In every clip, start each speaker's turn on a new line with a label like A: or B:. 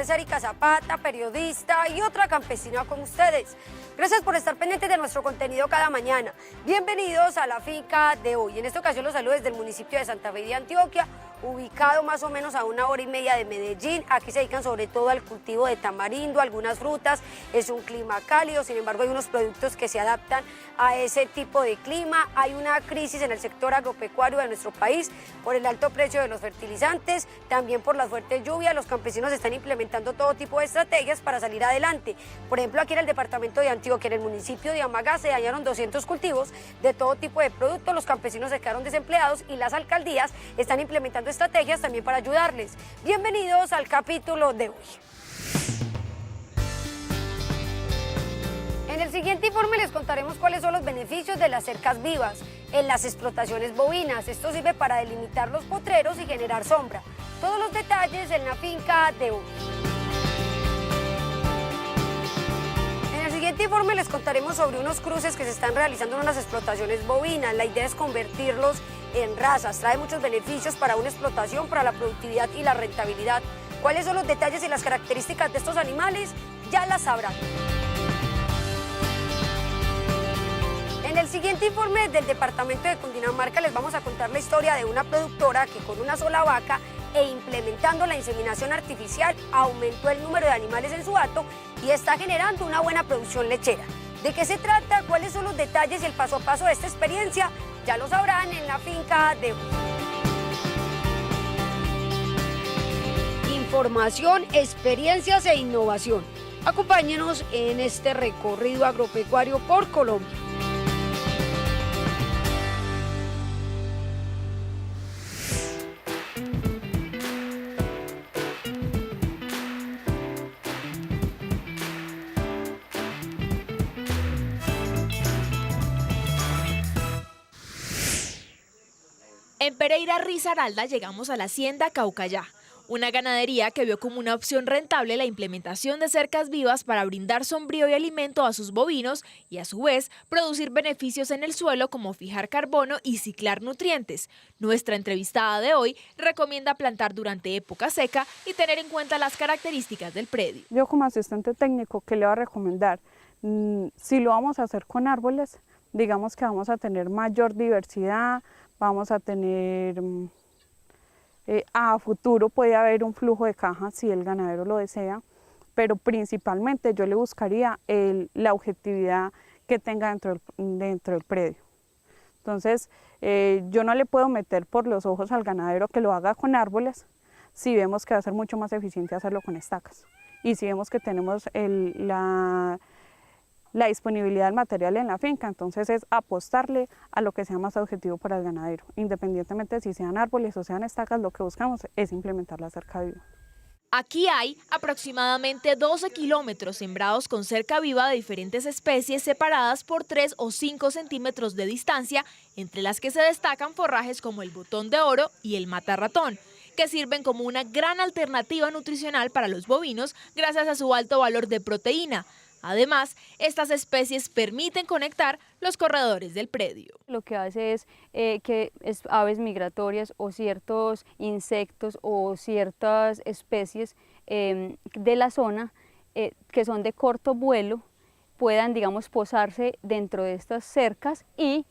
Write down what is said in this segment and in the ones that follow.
A: es Erika Zapata, periodista y otra campesina como ustedes. Gracias por estar pendientes de nuestro contenido cada mañana. Bienvenidos a la finca de hoy. En esta ocasión los saludo desde el municipio de Santa Fe de Antioquia, ubicado más o menos a 1 hora y media de Medellín. Aquí se dedican sobre todo al cultivo de tamarindo, algunas frutas. Es un clima cálido, sin embargo hay unos productos que se adaptan a ese tipo de clima. Hay una crisis en el sector agropecuario de nuestro país por el alto precio de los fertilizantes, también por las fuertes lluvias. Los campesinos están implementando todo tipo de estrategias para salir adelante. Por ejemplo, aquí en el departamento de Antioquia, en el municipio de Amagá, se dañaron 200 cultivos de todo tipo de productos. Los campesinos se quedaron desempleados y las alcaldías están implementando estrategias también para ayudarles. Bienvenidos al capítulo de hoy. En el siguiente informe les contaremos cuáles son los beneficios de las cercas vivas en las explotaciones bovinas. Esto sirve para delimitar los potreros y generar sombra. Todos los detalles en la finca de hoy. En el siguiente informe les contaremos sobre unos cruces que se están realizando en unas explotaciones bovinas. La idea es convertirlos en razas. Trae muchos beneficios para una explotación, para la productividad y la rentabilidad. ¿Cuáles son los detalles y las características de estos animales? Ya las sabrán. En el siguiente informe del departamento de Cundinamarca les vamos a contar la historia de una productora que con una sola vaca e implementando la inseminación artificial aumentó el número de animales en su hato y está generando una buena producción lechera. ¿De qué se trata? ¿Cuáles son los detalles y el paso a paso de esta experiencia? Ya lo sabrán en la finca de hoy. Información, experiencias e innovación. Acompáñenos en este recorrido agropecuario por Colombia.
B: En Pereira Risaralda llegamos a la hacienda Caucayá, una ganadería que vio como una opción rentable la implementación de cercas vivas para brindar sombrío y alimento a sus bovinos y a su vez producir beneficios en el suelo como fijar carbono y ciclar nutrientes. Nuestra entrevistada de hoy recomienda plantar durante época seca y tener en cuenta las características del predio.
C: Yo como asistente técnico, ¿qué le voy a recomendar? Si lo vamos a hacer con árboles, digamos que vamos a tener mayor diversidad, vamos a tener, a futuro puede haber un flujo de caja si el ganadero lo desea, pero principalmente yo le buscaría la objetividad que tenga dentro del predio. Entonces, yo no le puedo meter por los ojos al ganadero que lo haga con árboles si vemos que va a ser mucho más eficiente hacerlo con estacas. Y si vemos que tenemos la disponibilidad del material en la finca, entonces es apostarle a lo que sea más objetivo para el ganadero. Independientemente de si sean árboles o sean estacas, lo que buscamos es implementar la cerca viva.
B: Aquí hay aproximadamente 12 kilómetros sembrados con cerca viva de diferentes especies separadas por 3 o 5 centímetros de distancia, entre las que se destacan forrajes como el botón de oro y el matarratón, que sirven como una gran alternativa nutricional para los bovinos gracias a su alto valor de proteína. Además, estas especies permiten conectar los corredores del predio.
D: Lo que hace es que aves migratorias o ciertos insectos o ciertas especies de la zona que son de corto vuelo puedan, digamos, posarse dentro de estas cercas y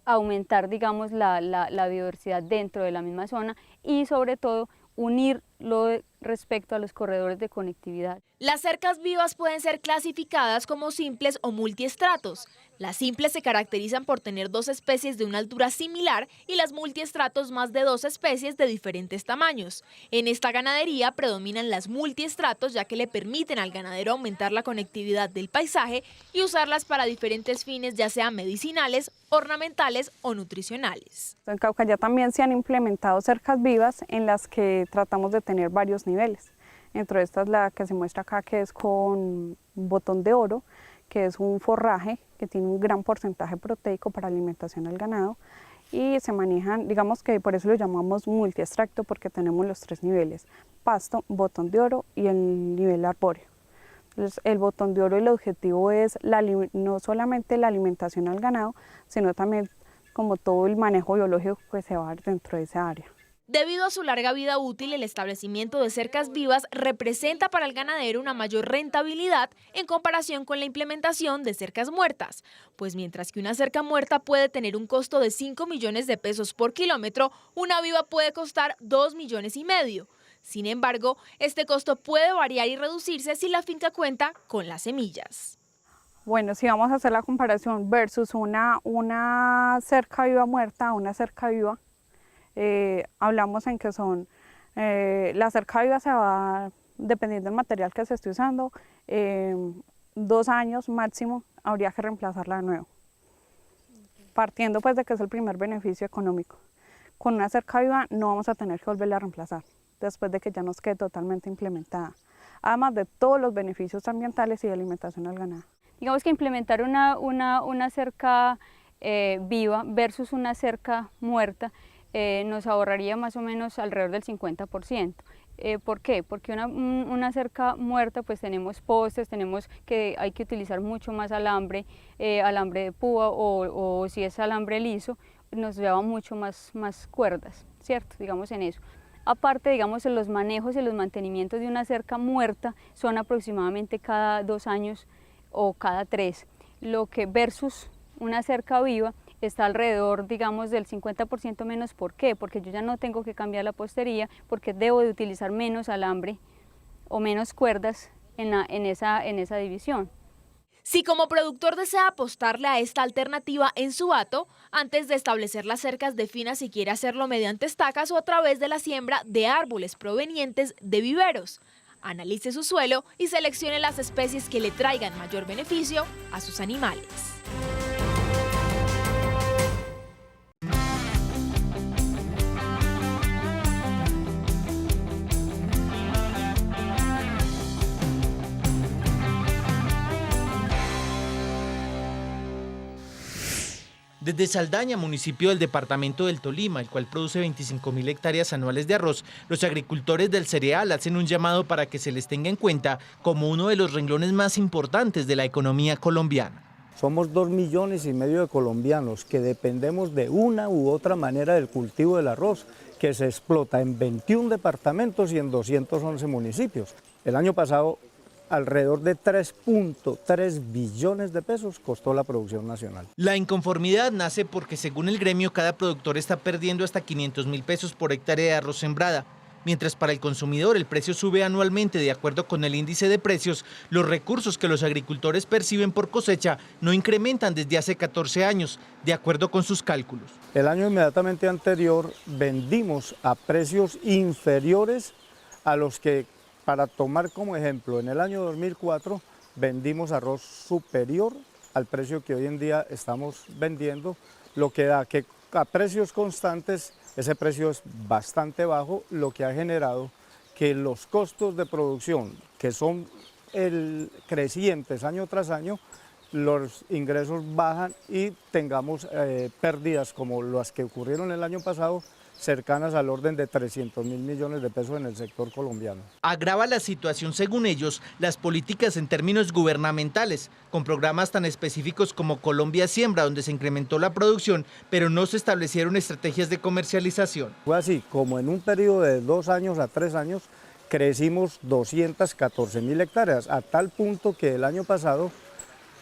D: aumentar, digamos, la biodiversidad dentro de la misma zona y sobre todo unirlo respecto a los corredores de conectividad.
B: Las cercas vivas pueden ser clasificadas como simples o multiestratos. Las simples se caracterizan por tener 2 especies de una altura similar y las multiestratos más de 2 especies de diferentes tamaños. En esta ganadería predominan las multiestratos ya que le permiten al ganadero aumentar la conectividad del paisaje y usarlas para diferentes fines, ya sean medicinales, ornamentales o nutricionales.
C: En Caucayá también se han implementado cercas vivas en las que tratamos de tener varios niveles. Entre estas la que se muestra acá, que es con botón de oro, que es un forraje que tiene un gran porcentaje proteico para alimentación al ganado y se manejan, digamos que por eso lo llamamos multiextracto porque tenemos los 3 niveles, pasto, botón de oro y el nivel arbóreo. Entonces, el botón de oro, el objetivo es no solamente la alimentación al ganado, sino también como todo el manejo biológico que se va a dar dentro de esa área.
B: Debido a su larga vida útil, el establecimiento de cercas vivas representa para el ganadero una mayor rentabilidad en comparación con la implementación de cercas muertas, pues mientras que una cerca muerta puede tener un costo de 5 millones de pesos por kilómetro, una viva puede costar 2,5 millones. Sin embargo, este costo puede variar y reducirse si la finca cuenta con las semillas.
C: Bueno, si vamos a hacer la comparación versus una cerca viva muerta, una cerca viva, hablamos en que son, la cerca viva se va, dependiendo del material que se esté usando, 2 años máximo habría que reemplazarla de nuevo, partiendo pues de que es el primer beneficio económico. Con una cerca viva no vamos a tener que volverla a reemplazar después de que ya nos quede totalmente implementada, además de todos los beneficios ambientales y de alimentación al ganado.
D: Digamos que implementar una cerca viva versus una cerca muerta nos ahorraría más o menos alrededor del 50%. ¿Por qué? Porque una cerca muerta pues tenemos postes, hay que utilizar mucho más alambre, alambre de púa o si es alambre liso, nos lleva mucho más cuerdas, ¿cierto? Digamos en eso. Aparte, digamos, en los manejos y los mantenimientos de una cerca muerta son aproximadamente cada 2 años o cada 3, lo que versus una cerca viva está alrededor, digamos, del 50% menos. ¿Por qué? Porque yo ya no tengo que cambiar la postería, porque debo de utilizar menos alambre o menos cuerdas en esa división.
B: Si como productor desea apostarle a esta alternativa en su hato, antes de establecer las cercas defina si quiere hacerlo mediante estacas o a través de la siembra de árboles provenientes de viveros. Analice su suelo y seleccione las especies que le traigan mayor beneficio a sus animales.
E: Desde Saldaña, municipio del departamento del Tolima, el cual produce 25.000 hectáreas anuales de arroz, los agricultores del cereal hacen un llamado para que se les tenga en cuenta como uno de los renglones más importantes de la economía colombiana.
F: Somos 2,5 millones de colombianos que dependemos de una u otra manera del cultivo del arroz, que se explota en 21 departamentos y en 211 municipios. El año pasado, alrededor de 3.3 billones de pesos costó la producción nacional.
E: La inconformidad nace porque, según el gremio, cada productor está perdiendo hasta 500.000 pesos por hectárea de arroz sembrada. Mientras para el consumidor el precio sube anualmente de acuerdo con el índice de precios, los recursos que los agricultores perciben por cosecha no incrementan desde hace 14 años, de acuerdo con sus cálculos.
F: El año inmediatamente anterior vendimos a precios inferiores a los que, para tomar como ejemplo, en el año 2004 vendimos arroz superior al precio que hoy en día estamos vendiendo, lo que da que a precios constantes ese precio es bastante bajo, lo que ha generado que los costos de producción, que son crecientes año tras año, los ingresos bajan y tengamos pérdidas como las que ocurrieron el año pasado, cercanas al orden de 300.000 millones de pesos en el sector colombiano.
E: Agrava la situación, según ellos, las políticas en términos gubernamentales, con programas tan específicos como Colombia Siembra, donde se incrementó la producción, pero no se establecieron estrategias de comercialización.
F: Fue así, como en un periodo de 2 años a 3 años, crecimos 214.000 hectáreas, a tal punto que el año pasado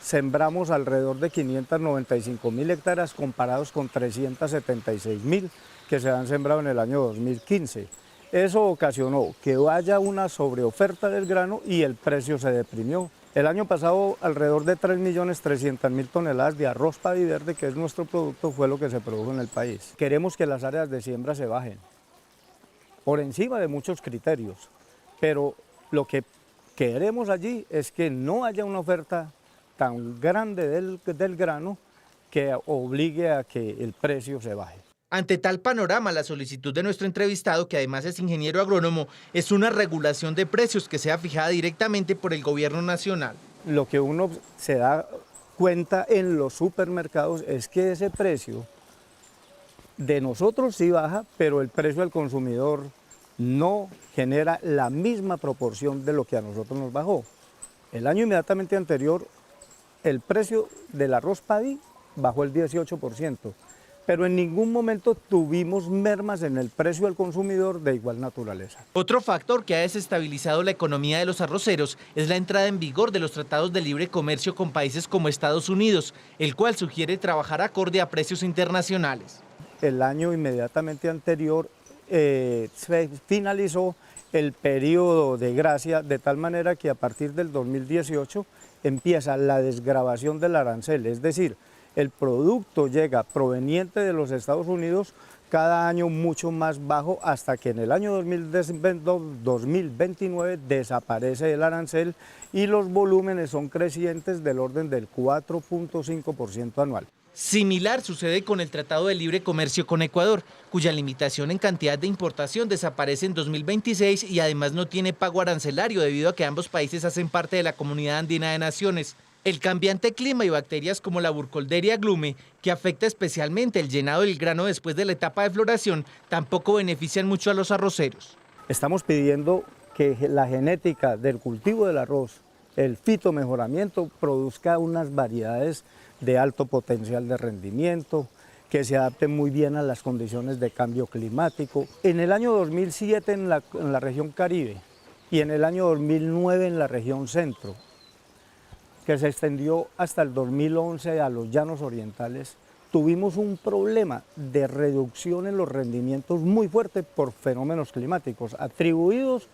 F: sembramos alrededor de 595.000 hectáreas comparados con 376.000 que se han sembrado en el año 2015. Eso ocasionó que haya una sobreoferta del grano y el precio se deprimió. El año pasado alrededor de 3.300.000 toneladas de arroz paddy verde, que es nuestro producto, fue lo que se produjo en el país. Queremos que las áreas de siembra se bajen, por encima de muchos criterios, pero lo que queremos allí es que no haya una oferta tan grande del grano que obligue a que el precio se baje.
E: Ante tal panorama, la solicitud de nuestro entrevistado, que además es ingeniero agrónomo, es una regulación de precios que sea fijada directamente por el gobierno nacional.
F: Lo que uno se da cuenta en los supermercados es que ese precio de nosotros sí baja, pero el precio al consumidor no genera la misma proporción de lo que a nosotros nos bajó. El año inmediatamente anterior, el precio del arroz paddy bajó el 18%. pero en ningún momento tuvimos mermas en el precio al consumidor de igual naturaleza.
E: Otro factor que ha desestabilizado la economía de los arroceros es la entrada en vigor de los tratados de libre comercio con países como Estados Unidos, el cual sugiere trabajar acorde a precios internacionales.
F: El año inmediatamente anterior se finalizó el periodo de gracia, de tal manera que a partir del 2018 empieza la desgravación del arancel, es decir, el producto llega proveniente de los Estados Unidos cada año mucho más bajo hasta que en el año 2029 desaparece el arancel y los volúmenes son crecientes del orden del 4.5% anual.
E: Similar sucede con el Tratado de Libre Comercio con Ecuador, cuya limitación en cantidad de importación desaparece en 2026 y además no tiene pago arancelario debido a que ambos países hacen parte de la Comunidad Andina de Naciones. El cambiante clima y bacterias como la Burkholderia glume, que afecta especialmente el llenado del grano después de la etapa de floración, tampoco benefician mucho a los arroceros.
F: Estamos pidiendo que la genética del cultivo del arroz, el fitomejoramiento, produzca unas variedades de alto potencial de rendimiento, que se adapten muy bien a las condiciones de cambio climático. En el año 2007 en la región Caribe y en el año 2009 en la región Centro, que se extendió hasta el 2011 a los llanos orientales, tuvimos un problema de reducción en los rendimientos muy fuerte por fenómenos climáticos, atribuidos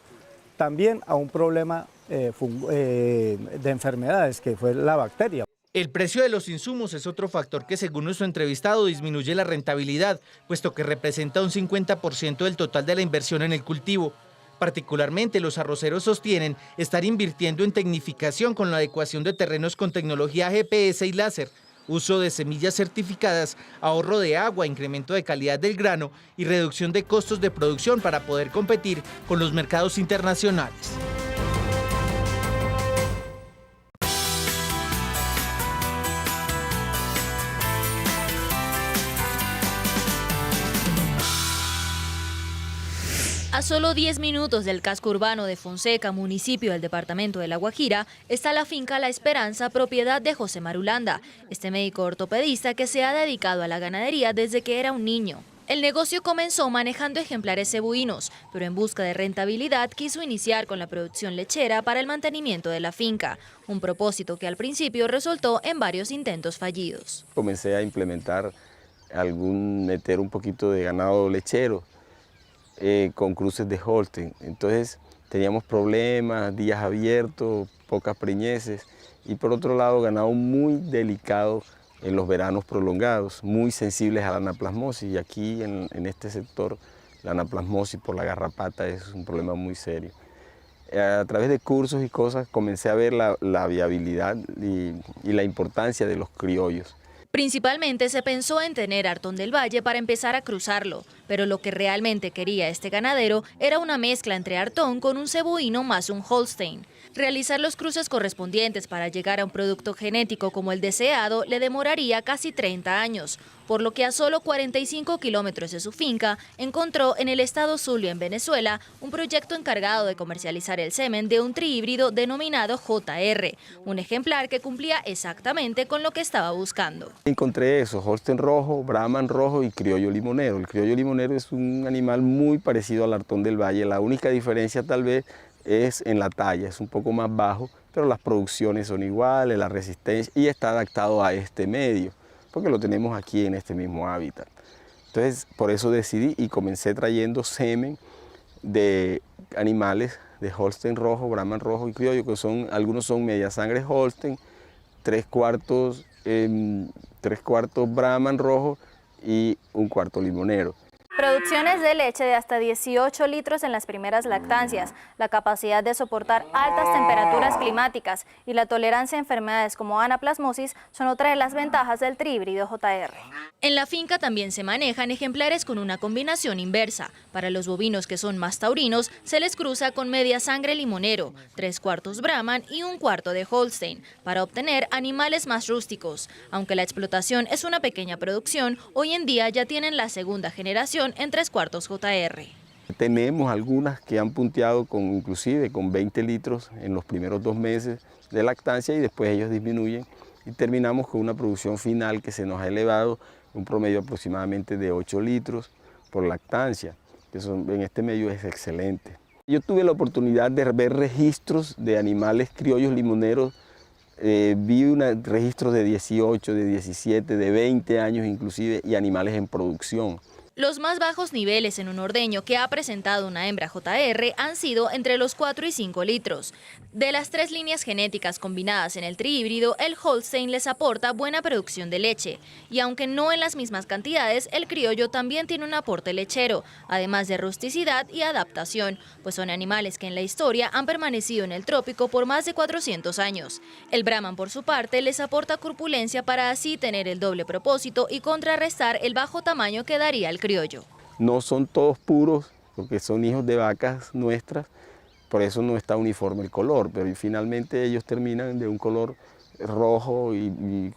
F: también a un problema de enfermedades, que fue la bacteria.
E: El precio de los insumos es otro factor que, según nuestro entrevistado, disminuye la rentabilidad, puesto que representa un 50% del total de la inversión en el cultivo. Particularmente, los arroceros sostienen estar invirtiendo en tecnificación con la adecuación de terrenos con tecnología GPS y láser, uso de semillas certificadas, ahorro de agua, incremento de calidad del grano y reducción de costos de producción para poder competir con los mercados internacionales.
B: A solo 10 minutos del casco urbano de Fonseca, municipio del departamento de La Guajira, está la finca La Esperanza, propiedad de José Marulanda, este médico ortopedista que se ha dedicado a la ganadería desde que era un niño. El negocio comenzó manejando ejemplares cebuinos, pero en busca de rentabilidad quiso iniciar con la producción lechera para el mantenimiento de la finca, un propósito que al principio resultó en varios intentos fallidos.
G: Comencé a implementar meter un poquito de ganado lechero, con cruces de Holstein. Entonces teníamos problemas, días abiertos, pocas preñeces y por otro lado ganado muy delicado en los veranos prolongados, muy sensibles a la anaplasmosis y aquí en este sector la anaplasmosis por la garrapata es un problema muy serio. A través de cursos y cosas comencé a ver la viabilidad y la importancia de los criollos.
B: Principalmente se pensó en tener Artón del Valle para empezar a cruzarlo, pero lo que realmente quería este ganadero era una mezcla entre Artón con un cebuino más un Holstein. Realizar los cruces correspondientes para llegar a un producto genético como el deseado le demoraría casi 30 años, por lo que a solo 45 kilómetros de su finca encontró en el estado Zulia, en Venezuela, un proyecto encargado de comercializar el semen de un trihíbrido denominado JR, un ejemplar que cumplía exactamente con lo que estaba buscando.
G: Encontré eso, Holstein rojo, Brahman rojo y criollo limonero. El criollo limonero es un animal muy parecido al Artón del Valle, la única diferencia tal vez es en la talla, es un poco más bajo, pero las producciones son iguales, la resistencia y está adaptado a este medio, porque lo tenemos aquí en este mismo hábitat. Entonces, por eso decidí y comencé trayendo semen de animales de Holstein rojo, Brahman rojo y criollo, que algunos son media sangre Holstein, 3/4 Brahman rojo y 1/4 limonero.
H: Producciones de leche de hasta 18 litros en las primeras lactancias, la capacidad de soportar altas temperaturas climáticas y la tolerancia a enfermedades como anaplasmosis son otra de las ventajas del trihíbrido JR.
B: En la finca también se manejan ejemplares con una combinación inversa. Para los bovinos que son más taurinos, se les cruza con media sangre limonero, 3/4 Brahman y 1/4 de Holstein, para obtener animales más rústicos. Aunque la explotación es una pequeña producción, hoy en día ya tienen la segunda generación en 3/4 JR.
G: Tenemos algunas que han punteado inclusive con 20 litros en los primeros 2 meses de lactancia y después ellos disminuyen y terminamos con una producción final que se nos ha elevado un promedio aproximadamente de 8 litros por lactancia, que en este medio es excelente. Yo tuve la oportunidad de ver registros de animales criollos limoneros, vi registros de 18, de 17, de 20 años inclusive, y animales en producción.
H: Los más bajos niveles en un ordeño que ha presentado una hembra JR han sido entre los 4 y 5 litros. De las 3 líneas genéticas combinadas en el trihíbrido, el Holstein les aporta buena producción de leche. Y aunque no en las mismas cantidades, el criollo también tiene un aporte lechero, además de rusticidad y adaptación, pues son animales que en la historia han permanecido en el trópico por más de 400 años. El Brahman, por su parte, les aporta corpulencia para así tener el doble propósito y contrarrestar el bajo tamaño que daría el criollo.
G: No son todos puros, porque son hijos de vacas nuestras, por eso no está uniforme el color, pero finalmente ellos terminan de un color rojo y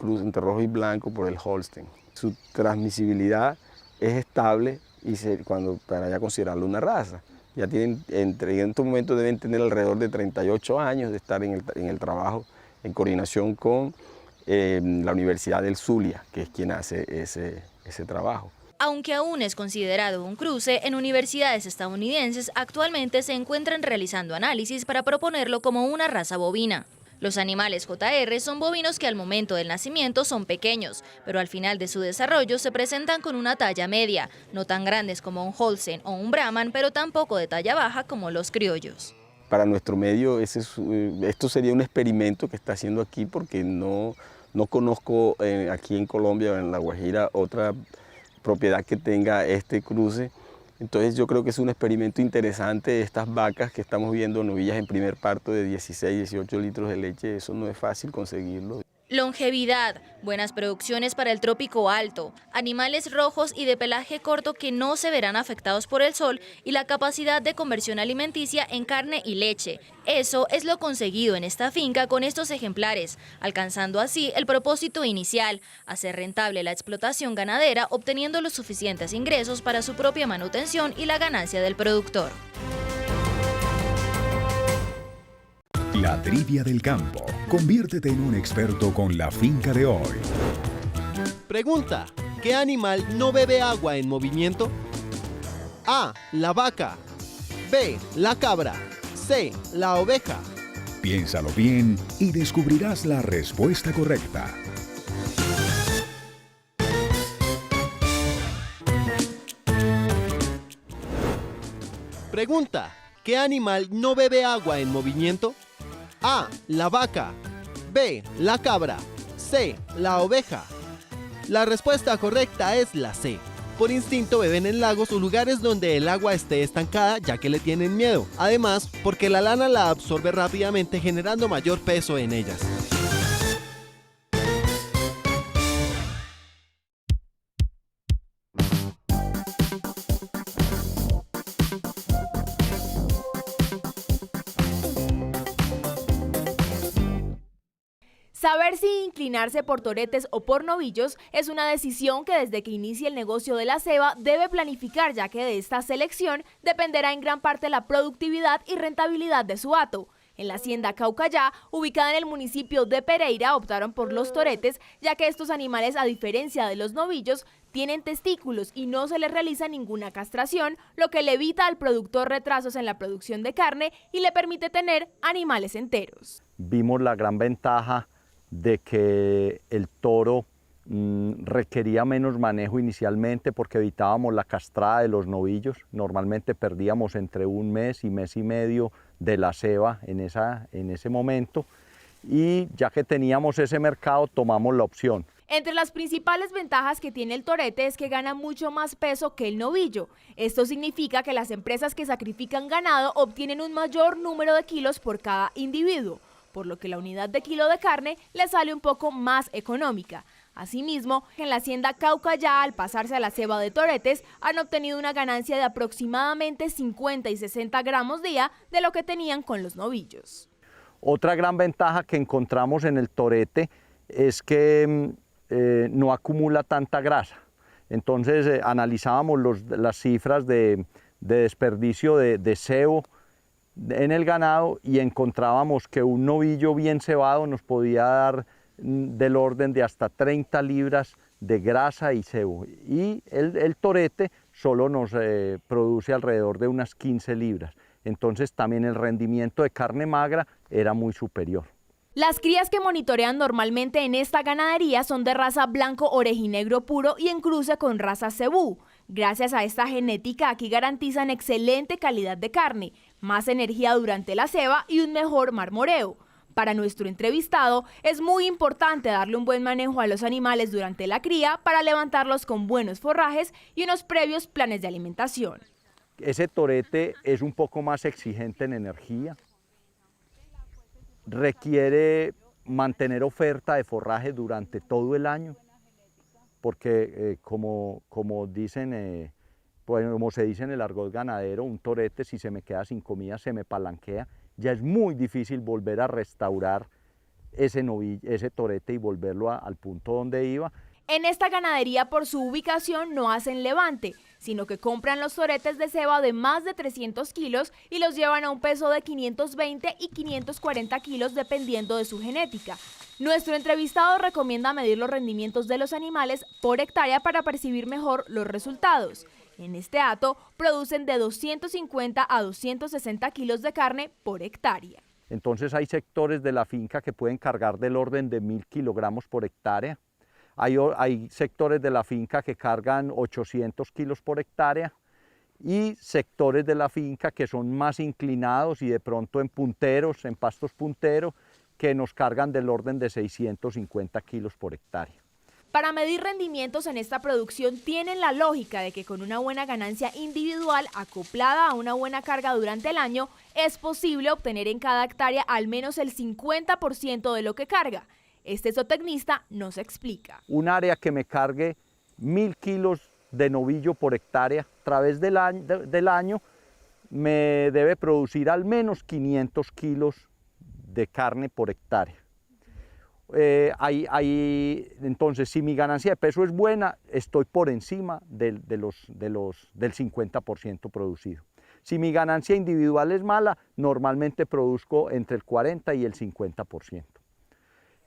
G: entre rojo y blanco por el Holstein. Su transmisibilidad es estable y para ya considerarlo una raza. Ya tienen, en estos momentos deben tener alrededor de 38 años de estar en el trabajo en coordinación con la Universidad del Zulia, que es quien hace ese trabajo.
H: Aunque aún es considerado un cruce, en universidades estadounidenses actualmente se encuentran realizando análisis para proponerlo como una raza bovina. Los animales JR son bovinos que al momento del nacimiento son pequeños, pero al final de su desarrollo se presentan con una talla media, no tan grandes como un Holstein o un Brahman, pero tampoco de talla baja como los criollos.
G: Para nuestro medio esto sería un experimento que está haciendo aquí, porque no conozco aquí en Colombia o en La Guajira otra propiedad que tenga este cruce. Entonces yo creo que es un experimento interesante. Estas vacas que estamos viendo, novillas en primer parto de 16, 18 litros de leche, eso no es fácil conseguirlo.
H: Longevidad, buenas producciones para el trópico alto, animales rojos y de pelaje corto que no se verán afectados por el sol y la capacidad de conversión alimenticia en carne y leche. Eso es lo conseguido en esta finca con estos ejemplares, alcanzando así el propósito inicial, hacer rentable la explotación ganadera, obteniendo los suficientes ingresos para su propia manutención y la ganancia del productor.
I: La trivia del campo. Conviértete en un experto con la finca de hoy.
J: Pregunta: ¿qué animal no bebe agua en movimiento? A. La vaca. B. La cabra. C. La oveja.
I: Piénsalo bien y descubrirás la respuesta correcta.
J: Pregunta: ¿qué animal no bebe agua en movimiento? A. La vaca. B. La cabra. C. La oveja. La respuesta correcta es la C. Por instinto beben en lagos o lugares donde el agua esté estancada, ya que le tienen miedo. Además, porque la lana la absorbe rápidamente, generando mayor peso en ellas.
B: Saber si inclinarse por toretes o por novillos es una decisión que desde que inicia el negocio de la ceba debe planificar, ya que de esta selección dependerá en gran parte la productividad y rentabilidad de su hato. En la hacienda Caucayá, ubicada en el municipio de Pereira, optaron por los toretes, ya que estos animales, a diferencia de los novillos, tienen testículos y no se les realiza ninguna castración, lo que le evita al productor retrasos en la producción de carne y le permite tener animales enteros.
F: Vimos la gran ventaja de que el toro requería menos manejo inicialmente, porque evitábamos la castrada de los novillos. Normalmente perdíamos entre un mes y medio de la ceba en ese momento, y ya que teníamos ese mercado tomamos la opción.
B: Entre las principales ventajas que tiene el torete es que gana mucho más peso que el novillo. Esto significa que las empresas que sacrifican ganado obtienen un mayor número de kilos por cada individuo, por lo que la unidad de kilo de carne le sale un poco más económica. Asimismo, en la hacienda Caucayá, al pasarse a la ceba de toretes, han obtenido una ganancia de aproximadamente 50 y 60 gramos día de lo que tenían con los novillos.
F: Otra gran ventaja que encontramos en el torete es que no acumula tanta grasa. Entonces analizábamos las cifras de desperdicio de sebo en el ganado y encontrábamos que un novillo bien cebado nos podía dar del orden de hasta 30 libras de grasa y sebo, y el torete solo nos produce alrededor de unas 15 libras. Entonces también el rendimiento de carne magra era muy superior.
B: Las crías que monitorean normalmente en esta ganadería son de raza blanco orejinegro puro y en cruce con raza cebú. Gracias a esta genética aquí garantizan excelente calidad de carne, más energía durante la ceba y un mejor marmoreo. Para nuestro entrevistado es muy importante darle un buen manejo a los animales durante la cría para levantarlos con buenos forrajes y unos previos planes de alimentación.
F: Ese torete es un poco más exigente en energía, requiere mantener oferta de forraje durante todo el año, porque como dicen, pues, como se dice en el argot ganadero, un torete si se me queda sin comida se me palanquea. Ya es muy difícil volver a restaurar ese torete y volverlo al punto donde iba.
B: En esta ganadería por su ubicación no hacen levante, sino que compran los toretes de ceba de más de 300 kilos y los llevan a un peso de 520 y 540 kilos dependiendo de su genética. Nuestro entrevistado recomienda medir los rendimientos de los animales por hectárea para percibir mejor los resultados. En este hato producen de 250 a 260 kilos de carne por hectárea.
F: Entonces hay sectores de la finca que pueden cargar del orden de 1000 kilogramos por hectárea. Hay sectores de la finca que cargan 800 kilos por hectárea y sectores de la finca que son más inclinados y de pronto en punteros, en pastos punteros, que nos cargan del orden de 650 kilos por hectárea.
B: Para medir rendimientos en esta producción tienen la lógica de que con una buena ganancia individual acoplada a una buena carga durante el año es posible obtener en cada hectárea al menos el 50% de lo que carga. Este zootecnista nos explica.
F: Un área que me cargue 1000 kilos de novillo por hectárea a través del año me debe producir al menos 500 kilos de carne por hectárea. Entonces, si mi ganancia de peso es buena, estoy por encima del 50% producido. Si mi ganancia individual es mala, normalmente produzco entre el 40 y el 50%.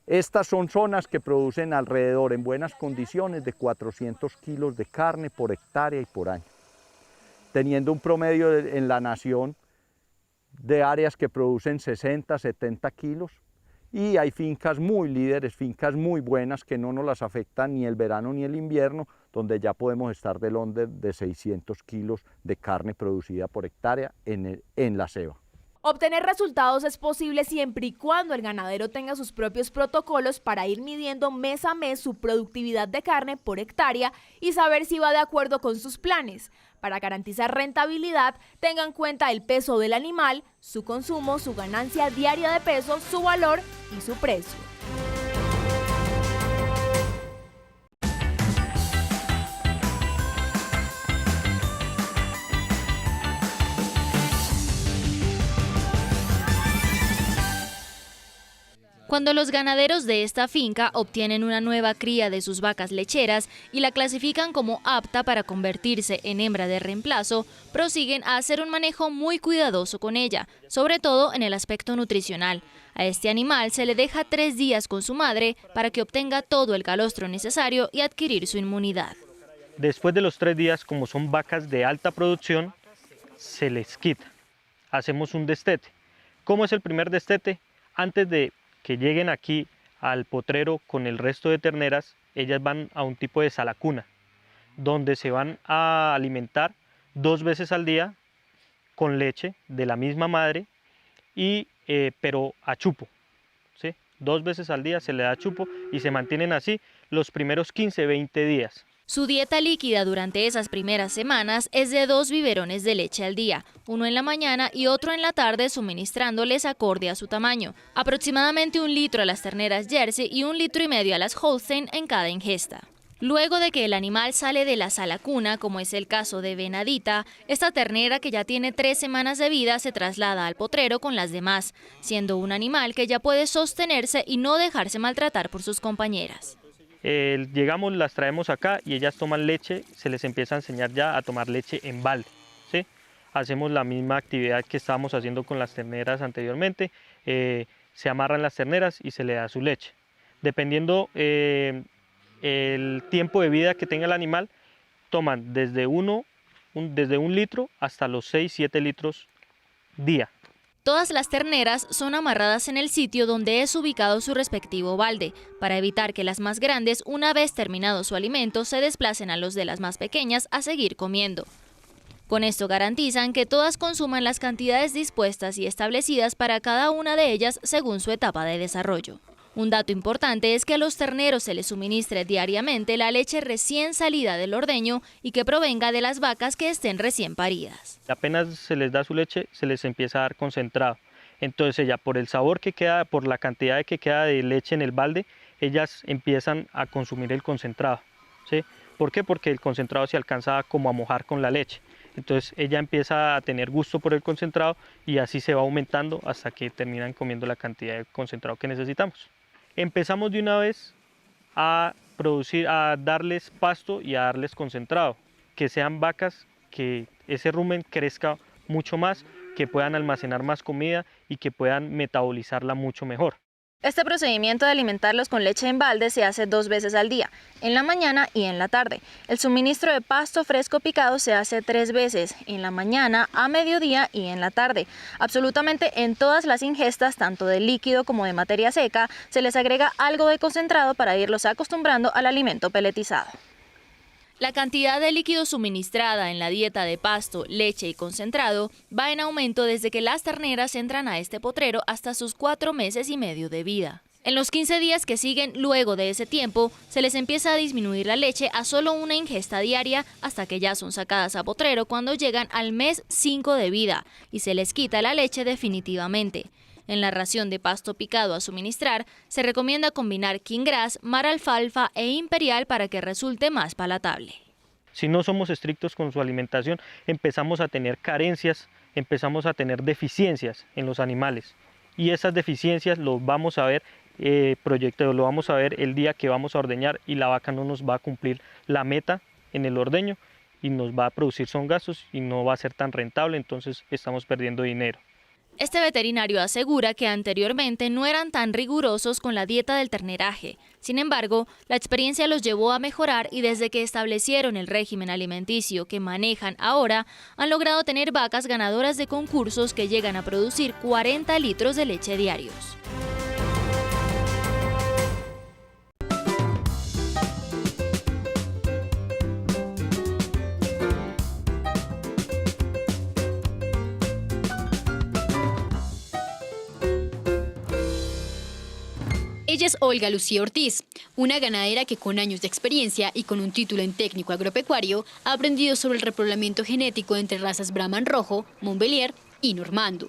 F: Estas son zonas que producen alrededor, en buenas condiciones, de 400 kilos de carne por hectárea y por año, teniendo un promedio en la nación de áreas que producen 60, 70 kilos. Y hay fincas muy líderes, fincas muy buenas que no nos las afectan ni el verano ni el invierno, donde ya podemos estar del orden de 600 kilos de carne producida por hectárea en la ceba.
B: Obtener resultados es posible siempre y cuando el ganadero tenga sus propios protocolos para ir midiendo mes a mes su productividad de carne por hectárea y saber si va de acuerdo con sus planes. Para garantizar rentabilidad, tenga en cuenta el peso del animal, su consumo, su ganancia diaria de peso, su valor y su precio.
K: Cuando los ganaderos de esta finca obtienen una nueva cría de sus vacas lecheras y la clasifican como apta para convertirse en hembra de reemplazo, prosiguen a hacer un manejo muy cuidadoso con ella, sobre todo en el aspecto nutricional. A este animal se le deja 3 días con su madre para que obtenga todo el calostro necesario y adquirir su inmunidad.
L: Después de los 3 días, como son vacas de alta producción, se les quita. Hacemos un destete. ¿Cómo es el primer destete? Antes de que lleguen aquí al potrero con el resto de terneras, ellas van a un tipo de salacuna, donde se van a alimentar 2 veces al día con leche de la misma madre, pero a chupo, ¿sí? 2 veces al día se le da chupo y se mantienen así los primeros 15-20 días.
K: Su dieta líquida durante esas primeras semanas es de 2 biberones de leche al día, uno en la mañana y otro en la tarde, suministrándoles acorde a su tamaño. Aproximadamente 1 litro a las terneras Jersey y 1,5 litros a las Holstein en cada ingesta. Luego de que el animal sale de la salacuna, como es el caso de Venadita, esta ternera que ya tiene 3 semanas de vida se traslada al potrero con las demás, siendo un animal que ya puede sostenerse y no dejarse maltratar por sus compañeras.
L: Llegamos, las traemos acá y ellas toman leche, se les empieza a enseñar ya a tomar leche en balde, ¿sí? Hacemos la misma actividad que estábamos haciendo con las terneras anteriormente, se amarran las terneras y se le da su leche. Dependiendo el tiempo de vida que tenga el animal, toman desde un litro hasta los 6-7 litros día.
K: Todas las terneras son amarradas en el sitio donde es ubicado su respectivo balde, para evitar que las más grandes, una vez terminado su alimento, se desplacen a los de las más pequeñas a seguir comiendo. Con esto garantizan que todas consuman las cantidades dispuestas y establecidas para cada una de ellas según su etapa de desarrollo. Un dato importante es que a los terneros se les suministre diariamente la leche recién salida del ordeño y que provenga de las vacas que estén recién paridas.
L: Apenas se les da su leche, se les empieza a dar concentrado. Entonces ya por el sabor que queda, por la cantidad que queda de leche en el balde, ellas empiezan a consumir el concentrado, ¿sí? ¿Por qué? Porque el concentrado se alcanza como a mojar con la leche. Entonces ella empieza a tener gusto por el concentrado y así se va aumentando hasta que terminan comiendo la cantidad de concentrado que necesitamos. Empezamos de una vez a producir, a darles pasto y a darles concentrado, que sean vacas que ese rumen crezca mucho más, que puedan almacenar más comida y que puedan metabolizarla mucho mejor.
H: Este procedimiento de alimentarlos con leche en balde se hace 2 veces al día, en la mañana y en la tarde. El suministro de pasto fresco picado se hace 3 veces, en la mañana, a mediodía y en la tarde. Absolutamente en todas las ingestas, tanto de líquido como de materia seca, se les agrega algo de concentrado para irlos acostumbrando al alimento peletizado.
K: La cantidad de líquido suministrada en la dieta de pasto, leche y concentrado va en aumento desde que las terneras entran a este potrero hasta sus 4 meses y medio de vida. En los 15 días que siguen luego de ese tiempo, se les empieza a disminuir la leche a solo una ingesta diaria hasta que ya son sacadas a potrero cuando llegan al mes 5 de vida y se les quita la leche definitivamente. En la ración de pasto picado a suministrar, se recomienda combinar king grass, mar alfalfa e imperial para que resulte más palatable.
L: Si no somos estrictos con su alimentación, empezamos a tener carencias, empezamos a tener deficiencias en los animales. Y esas deficiencias lo vamos a ver lo vamos a ver el día que vamos a ordeñar y la vaca no nos va a cumplir la meta en el ordeño y nos va a producir son gastos y no va a ser tan rentable, entonces estamos perdiendo dinero.
K: Este veterinario asegura que anteriormente no eran tan rigurosos con la dieta del terneraje. Sin embargo, la experiencia los llevó a mejorar y desde que establecieron el régimen alimenticio que manejan ahora, han logrado tener vacas ganadoras de concursos que llegan a producir 40 litros de leche diarios.
M: Ella es Olga Lucía Ortiz, una ganadera que con años de experiencia y con un título en técnico agropecuario ha aprendido sobre el repoblamiento genético entre razas Brahman Rojo, Montbélier y Normando.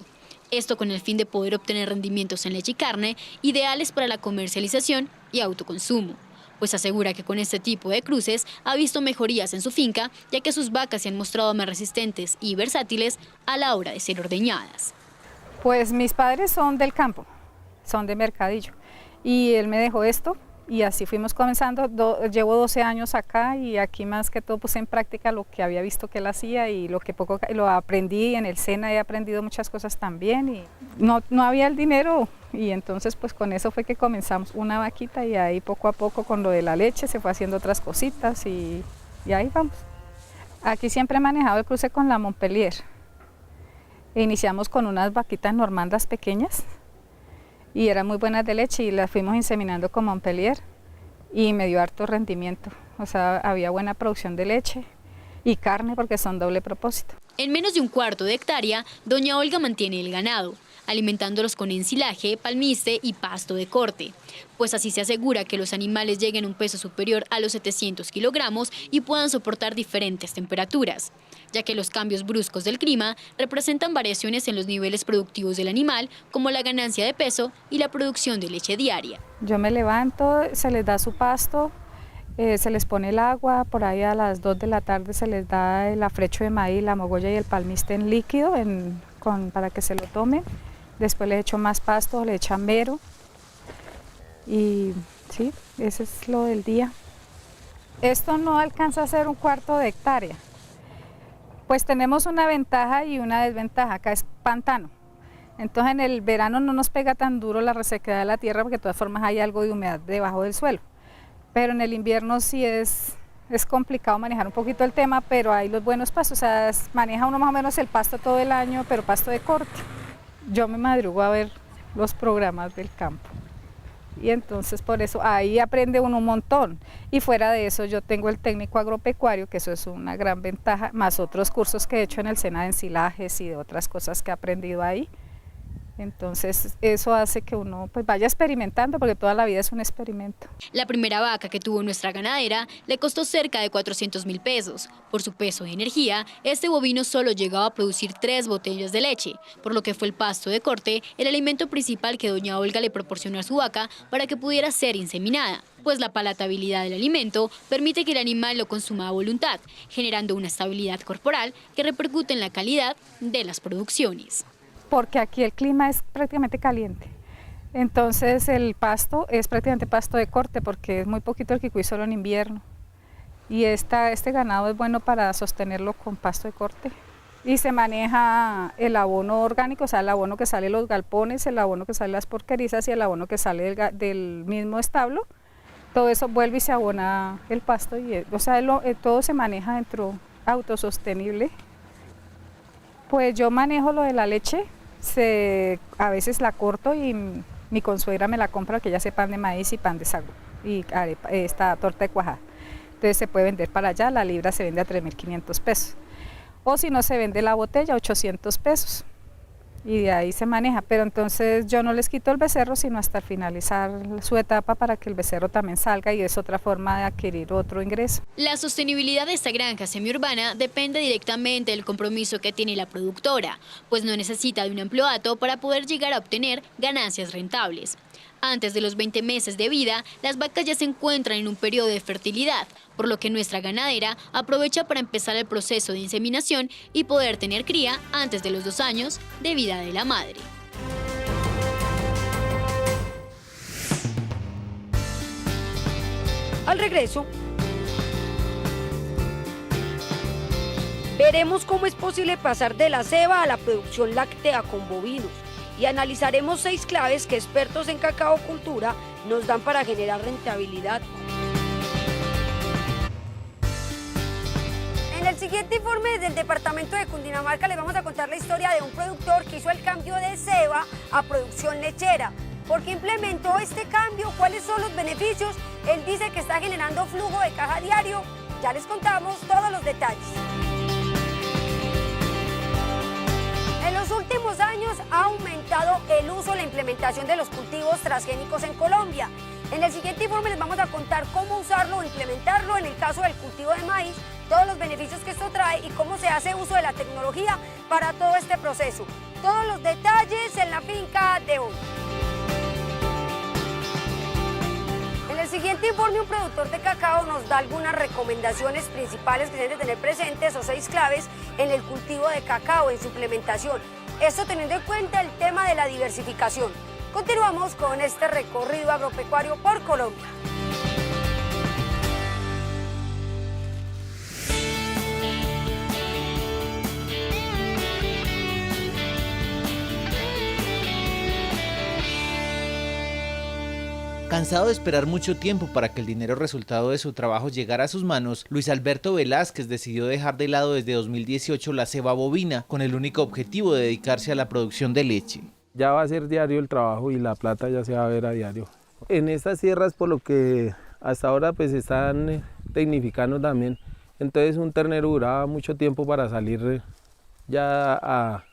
M: Esto con el fin de poder obtener rendimientos en leche y carne ideales para la comercialización y autoconsumo, pues asegura que con este tipo de cruces ha visto mejorías en su finca, ya que sus vacas se han mostrado más resistentes y versátiles a la hora de ser ordeñadas.
C: Pues mis padres son del campo, son de Mercadillo. Y él me dejó esto y así fuimos comenzando. Llevo 12 años acá y aquí más que todo puse en práctica lo que había visto que él hacía y lo que poco lo aprendí en el SENA, he aprendido muchas cosas también y no había el dinero y entonces pues con eso fue que comenzamos una vaquita y ahí poco a poco con lo de la leche se fue haciendo otras cositas y ahí vamos. Aquí siempre he manejado el cruce con la Montbélier. Iniciamos con unas vaquitas normandas pequeñas y eran muy buenas de leche y las fuimos inseminando con Montbélier y me dio harto rendimiento, o sea, había buena producción de leche y carne porque son doble propósito.
M: En menos de un cuarto de hectárea, doña Olga mantiene el ganado, alimentándolos con ensilaje, palmiste y pasto de corte, pues así se asegura que los animales lleguen a un peso superior a los 700 kilogramos y puedan soportar diferentes temperaturas, ya que los cambios bruscos del clima representan variaciones en los niveles productivos del animal, como la ganancia de peso y la producción de leche diaria.
C: Yo me levanto, se les da su pasto, se les pone el agua, por ahí a las 2 de la tarde se les da el afrecho de maíz, la mogolla y el palmiste en líquido para que se lo tomen. Después le echo más pasto, le echan mero y sí, ese es lo del día. Esto no alcanza a ser un cuarto de hectárea. Pues tenemos una ventaja y una desventaja, acá es pantano.
N: Entonces en el verano no nos pega tan duro la resequedad de la tierra porque de todas formas hay algo de humedad debajo del suelo. Pero en el invierno sí es complicado manejar un poquito el tema, pero hay los buenos pastos, o sea, maneja uno más o menos el pasto todo el año, pero pasto de corte. Yo me madrugo a ver los programas del campo y entonces por eso ahí aprende uno un montón. Y fuera de eso yo tengo el técnico agropecuario, que eso es una gran ventaja, más otros cursos que he hecho en el SENA de ensilajes y de otras cosas que he aprendido ahí. Entonces eso hace que uno pues vaya experimentando, porque toda la vida es un experimento.
M: La primera vaca que tuvo nuestra ganadera le costó cerca de 400.000 pesos. Por su peso y energía, este bovino solo llegaba a producir 3 botellas de leche, por lo que fue el pasto de corte el alimento principal que doña Olga le proporcionó a su vaca para que pudiera ser inseminada, pues la palatabilidad del alimento permite que el animal lo consuma a voluntad, generando una estabilidad corporal que repercute en la calidad de las producciones.
N: Porque aquí el clima es prácticamente caliente, entonces el pasto es prácticamente pasto de corte porque es muy poquito el quicuy solo en invierno y este ganado es bueno para sostenerlo con pasto de corte y se maneja el abono orgánico, o sea el abono que sale de los galpones, el abono que sale de las porquerizas y el abono que sale del mismo establo, todo eso vuelve y se abona el pasto y o sea todo se maneja dentro autosostenible. Pues yo manejo lo de la leche. A veces la corto y mi consuegra me la compra, que ella hace pan de maíz y pan de sago y esta torta de cuajada. Entonces se puede vender para allá, la libra se vende a 3.500 pesos. O si no se vende la botella, 800 pesos. Y de ahí se maneja, pero entonces yo no les quito el becerro sino hasta finalizar su etapa para que el becerro también salga y es otra forma de adquirir otro ingreso.
M: La sostenibilidad de esta granja semiurbana depende directamente del compromiso que tiene la productora, pues no necesita de un amplio hato para poder llegar a obtener ganancias rentables. Antes de los 20 meses de vida, las vacas ya se encuentran en un periodo de fertilidad, por lo que nuestra ganadera aprovecha para empezar el proceso de inseminación y poder tener cría antes de los 2 años de vida de la madre.
A: Al regreso, veremos cómo es posible pasar de la ceba a la producción láctea con bovinos. Y analizaremos 6 claves que expertos en cacaocultura nos dan para generar rentabilidad. En el siguiente informe desde el departamento de Cundinamarca les vamos a contar la historia de un productor que hizo el cambio de ceba a producción lechera. ¿Por qué implementó este cambio? ¿Cuáles son los beneficios? Él dice que está generando flujo de caja diario. Ya les contamos todos los detalles. En los últimos años ha aumentado el uso, la implementación de los cultivos transgénicos en Colombia. En el siguiente informe les vamos a contar cómo usarlo o implementarlo en el caso del cultivo de maíz, todos los beneficios que esto trae y cómo se hace uso de la tecnología para todo este proceso. Todos los detalles en la finca de hoy. En el siguiente informe, un productor de cacao nos da algunas recomendaciones principales que se deben tener presentes o 6 claves en el cultivo de cacao, en su implementación. Esto teniendo en cuenta el tema de la diversificación. Continuamos con este recorrido agropecuario por Colombia.
E: Cansado de esperar mucho tiempo para que el dinero resultado de su trabajo llegara a sus manos, Luis Alberto Velázquez decidió dejar de lado desde 2018 la ceba bovina con el único objetivo de dedicarse a la producción de leche.
O: Ya va a ser diario el trabajo y la plata ya se va a ver a diario. En estas tierras, por lo que hasta ahora pues están tecnificando también, entonces un ternero duraba mucho tiempo para salir ya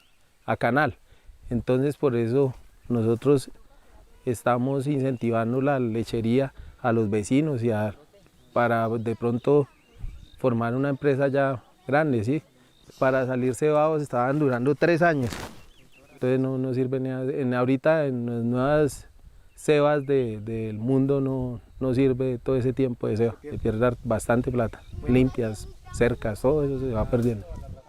O: a canal. Entonces por eso nosotros estamos incentivando la lechería a los vecinos y para de pronto formar una empresa ya grande, ¿sí? Para salir cebados estaban durando 3 años, entonces no sirve nada. Ahorita en las nuevas cebas del mundo no sirve todo ese tiempo de ceba, se pierde bastante plata, limpias, cercas, todo eso se va perdiendo.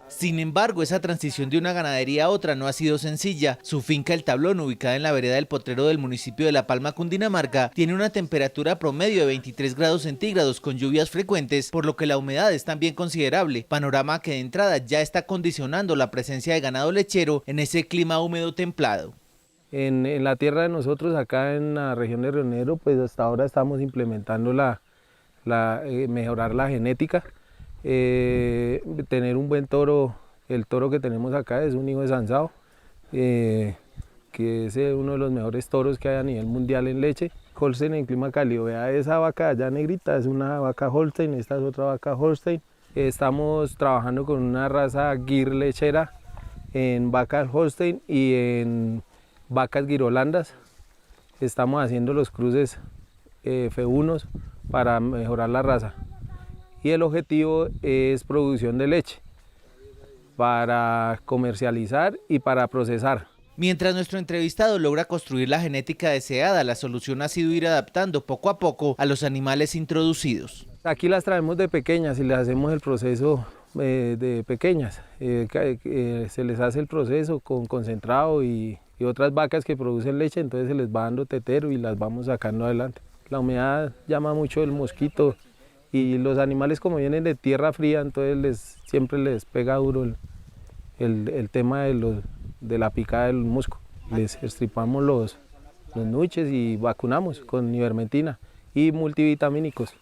E: Sin embargo, esa transición de una ganadería a otra no ha sido sencilla. Su finca El Tablón, ubicada en la vereda del Potrero del municipio de La Palma, Cundinamarca, tiene una temperatura promedio de 23 grados centígrados con lluvias frecuentes, por lo que la humedad es también considerable, panorama que de entrada ya está condicionando la presencia de ganado lechero en ese clima húmedo templado.
O: En la tierra de nosotros, acá en la región de Río Negro, pues hasta ahora estamos implementando mejorar la genética. Tener un buen toro, el toro que tenemos acá es un hijo de Sansao, que es uno de los mejores toros que hay a nivel mundial en leche. Holstein en clima cálido, vea esa vaca allá negrita, es una vaca Holstein, esta es otra vaca Holstein. Estamos trabajando con una raza Gir lechera en vacas Holstein y en vacas girolandas. Estamos haciendo los cruces F1 para mejorar la raza. Y el objetivo es producción de leche para comercializar y para procesar.
E: Mientras nuestro entrevistado logra construir la genética deseada, la solución ha sido ir adaptando poco a poco a los animales introducidos.
O: Aquí las traemos de pequeñas y les hacemos el proceso de pequeñas. Se les hace el proceso con concentrado y otras vacas que producen leche, entonces se les va dando tetero y las vamos sacando adelante. La humedad llama mucho el mosquito. Y los animales, como vienen de tierra fría, entonces siempre les pega duro el tema de la picada del musgo. Les estripamos los nuches y vacunamos con ivermectina y multivitamínicos.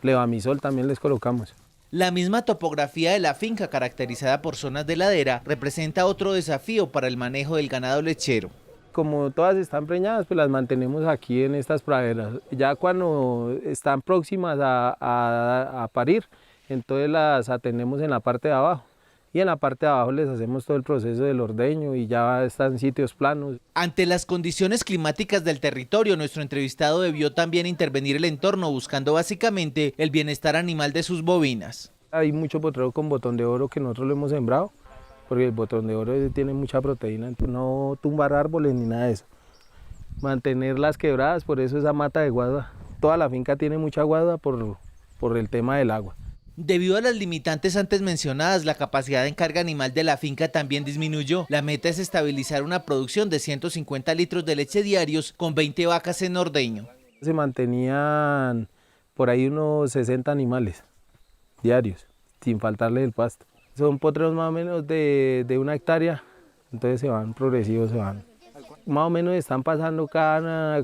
O: Levamisol también les colocamos.
E: La misma topografía de la finca, caracterizada por zonas de ladera, representa otro desafío para el manejo del ganado lechero.
O: Como todas están preñadas, pues las mantenemos aquí en estas praderas. Ya cuando están próximas a parir, entonces las atendemos en la parte de abajo. Y en la parte de abajo les hacemos todo el proceso del ordeño y ya están en sitios planos.
E: Ante las condiciones climáticas del territorio, nuestro entrevistado debió también intervenir el entorno, buscando básicamente el bienestar animal de sus bovinas.
O: Hay mucho potrero con botón de oro que nosotros lo hemos sembrado, porque el botón de oro tiene mucha proteína, no tumbar árboles ni nada de eso. Mantenerlas quebradas, por eso esa mata de guadua. Toda la finca tiene mucha guadua por el tema del agua.
E: Debido a las limitantes antes mencionadas, la capacidad de encarga animal de la finca también disminuyó. La meta es estabilizar una producción de 150 litros de leche diarios con 20 vacas en ordeño.
O: Se mantenían por ahí unos 60 animales diarios, sin faltarle el pasto. Son potreros más o menos de 1 hectárea, entonces se van progresivos, Más o menos están pasando cada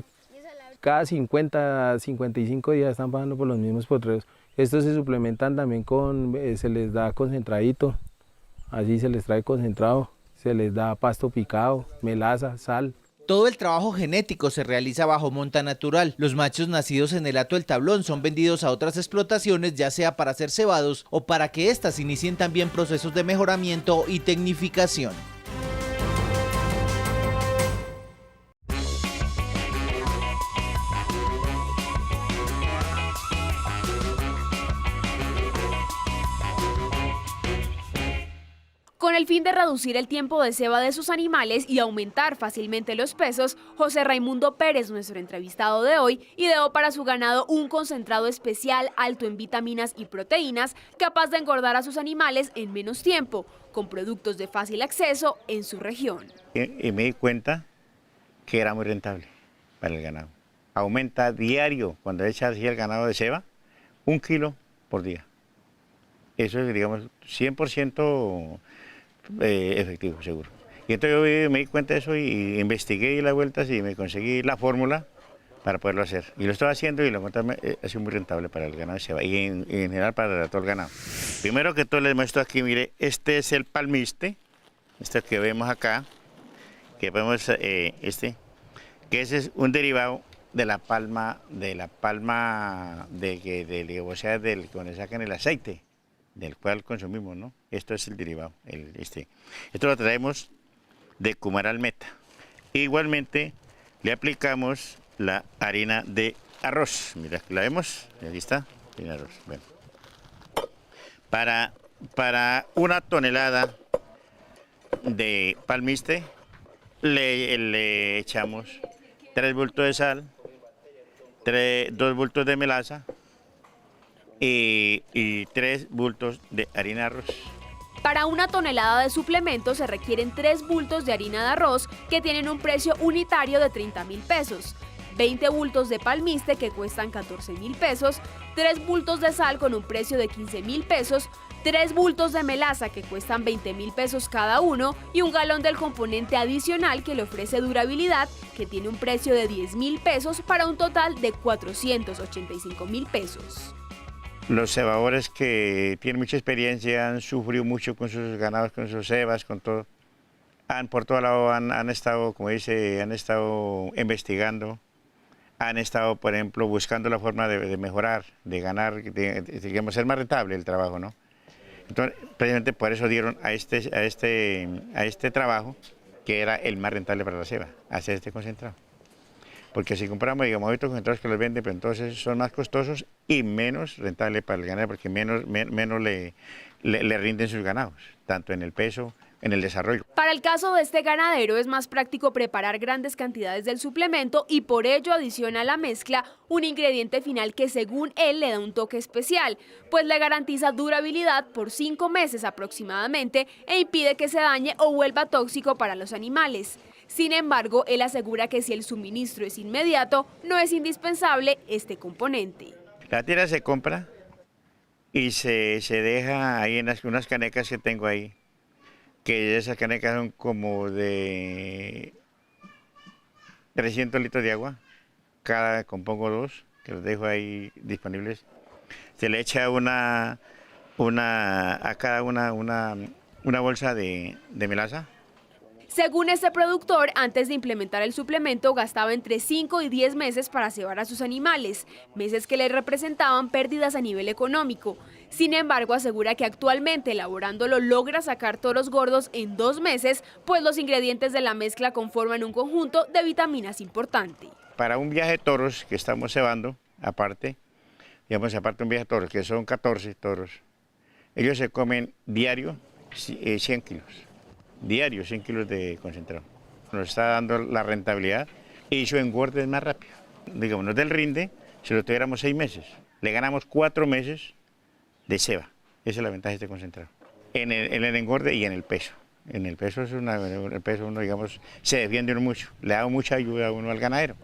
O: 50, 55 días están pasando por los mismos potreros. Estos se suplementan también se les da concentradito, así se les trae concentrado, se les da pasto picado, melaza, sal.
E: Todo el trabajo genético se realiza bajo monta natural. Los machos nacidos en el hato del Tablón son vendidos a otras explotaciones, ya sea para ser cebados o para que éstas inicien también procesos de mejoramiento y tecnificación.
B: Con el fin de reducir el tiempo de ceba de sus animales y aumentar fácilmente los pesos, José Raimundo Pérez, nuestro entrevistado de hoy, ideó para su ganado un concentrado especial alto en vitaminas y proteínas, capaz de engordar a sus animales en menos tiempo, con productos de fácil acceso en su región.
P: Y me di cuenta que era muy rentable para el ganado. Aumenta diario, cuando echa así el ganado de ceba, 1 kilo por día. Eso es, digamos, 100% efectivo, seguro. Y entonces yo me di cuenta de eso y investigué las vueltas y me conseguí la fórmula para poderlo hacer. Y lo estoy haciendo y lo encontré, ha sido muy rentable para el ganado de ceba y en general para todo el ganado. Primero que todo les muestro aquí, mire, este es el palmiste, este que vemos acá, que vemos que ese es un derivado de la palma, o sea, donde sacan el aceite, del cual consumimos, ¿no? Esto es el derivado, Esto lo traemos de Cumaral Meta. Igualmente le aplicamos la harina de arroz. Mira, aquí la vemos, aquí está, harina de arroz. Bueno. Para 1 tonelada de palmiste le echamos 3 bultos de sal, 2 bultos de melaza y 3 bultos de harina de arroz.
B: Para una tonelada de suplemento se requieren 3 bultos de harina de arroz que tienen un precio unitario de 30.000 pesos, 20 bultos de palmiste que cuestan 14.000 pesos, 3 bultos de sal con un precio de 15.000 pesos, 3 bultos de melaza que cuestan 20.000 pesos cada uno y un galón del componente adicional que le ofrece durabilidad que tiene un precio de 10.000 pesos para un total de 485.000 pesos.
P: Los cebadores que tienen mucha experiencia han sufrido mucho con sus ganados, con sus cebas, con todo. Por todo lado han estado, como dice, han estado investigando, han estado, por ejemplo, buscando la forma de mejorar, de ganar, digamos, ser más rentable el trabajo, ¿no? Entonces, precisamente por eso dieron a este trabajo, que era el más rentable para la ceba, hacer este concentrado. Porque si compramos, digamos, estos concentrados que los venden, pero entonces son más costosos y menos rentables para el ganado, porque menos le rinden sus ganados, tanto en el peso, en el desarrollo.
B: Para el caso de este ganadero es más práctico preparar grandes cantidades del suplemento y por ello adiciona a la mezcla un ingrediente final que según él le da un toque especial, pues le garantiza durabilidad por 5 meses aproximadamente e impide que se dañe o vuelva tóxico para los animales. Sin embargo, él asegura que si el suministro es inmediato, no es indispensable este componente.
P: La tierra se compra y se deja ahí en unas canecas que tengo ahí, que esas canecas son como de 300 litros de agua, compongo 2, que los dejo ahí disponibles. Se le echa a cada una bolsa de melaza.
B: Según este productor, antes de implementar el suplemento gastaba entre 5 y 10 meses para cebar a sus animales, meses que le representaban pérdidas a nivel económico. Sin embargo, asegura que actualmente elaborándolo logra sacar toros gordos en 2 meses, pues los ingredientes de la mezcla conforman un conjunto de vitaminas importante.
P: Para un viaje de toros que estamos cebando, aparte un viaje de toros, que son 14 toros, ellos se comen diario 100 kilos. Diario 100 kilos de concentrado. Nos está dando la rentabilidad y su engorde es más rápido. Digamos, nos del rinde, si lo tuviéramos 6 meses, le ganamos 4 meses de ceba. Esa es la ventaja de este concentrado. En el engorde y en el peso. En el peso, el peso uno, digamos, se defiende uno mucho, le da mucha ayuda a uno al ganadero.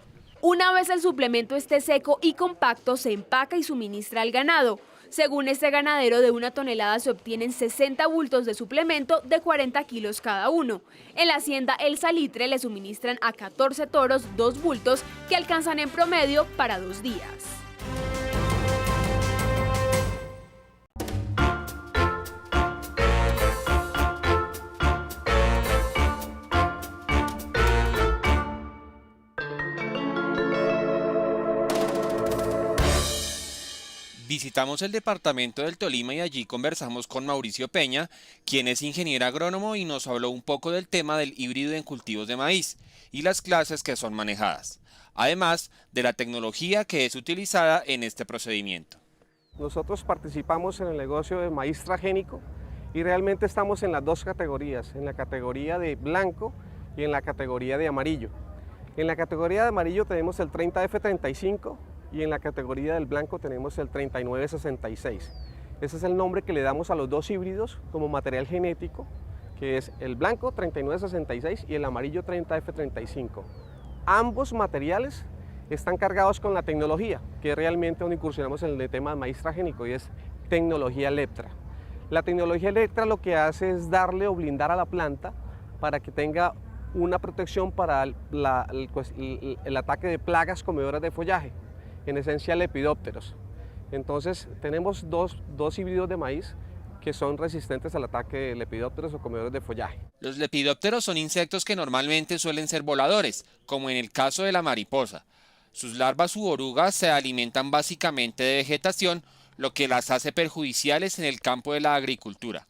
B: Una vez el suplemento esté seco y compacto, se empaca y suministra al ganado. Según este ganadero, de 1 tonelada se obtienen 60 bultos de suplemento de 40 kilos cada uno. En la hacienda El Salitre le suministran a 14 toros 2 bultos que alcanzan en promedio para 2 días.
Q: Visitamos el departamento del Tolima y allí conversamos con Mauricio Peña, quien es ingeniero agrónomo y nos habló un poco del tema del híbrido en cultivos de maíz y las clases que son manejadas, además de la tecnología que es utilizada en este procedimiento.
R: Nosotros participamos en el negocio de maíz transgénico y realmente estamos en las 2 categorías, en la categoría de blanco y en la categoría de amarillo. En la categoría de amarillo tenemos el 30F35, y en la categoría del blanco tenemos el 3966. Ese es el nombre que le damos a los 2 híbridos como material genético, que es el blanco 3966 y el amarillo 30F35. Ambos materiales están cargados con la tecnología, que realmente donde incursionamos en el tema de maíz transgénico, y es tecnología Leptra. La tecnología Leptra lo que hace es darle o blindar a la planta para que tenga una protección para el ataque de plagas comedoras de follaje, en esencia lepidópteros. Entonces tenemos dos híbridos de maíz que son resistentes al ataque de lepidópteros o comedores de follaje.
Q: Los lepidópteros son insectos que normalmente suelen ser voladores, como en el caso de la mariposa. Sus larvas u orugas se alimentan básicamente de vegetación, lo que las hace perjudiciales en el campo de la agricultura.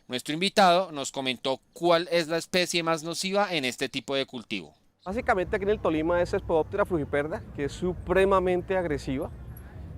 Q: Nuestro invitado nos comentó cuál es la especie más nociva en este tipo de cultivo.
R: Básicamente aquí en el Tolima es Spodoptera frugiperda, que es supremamente agresiva.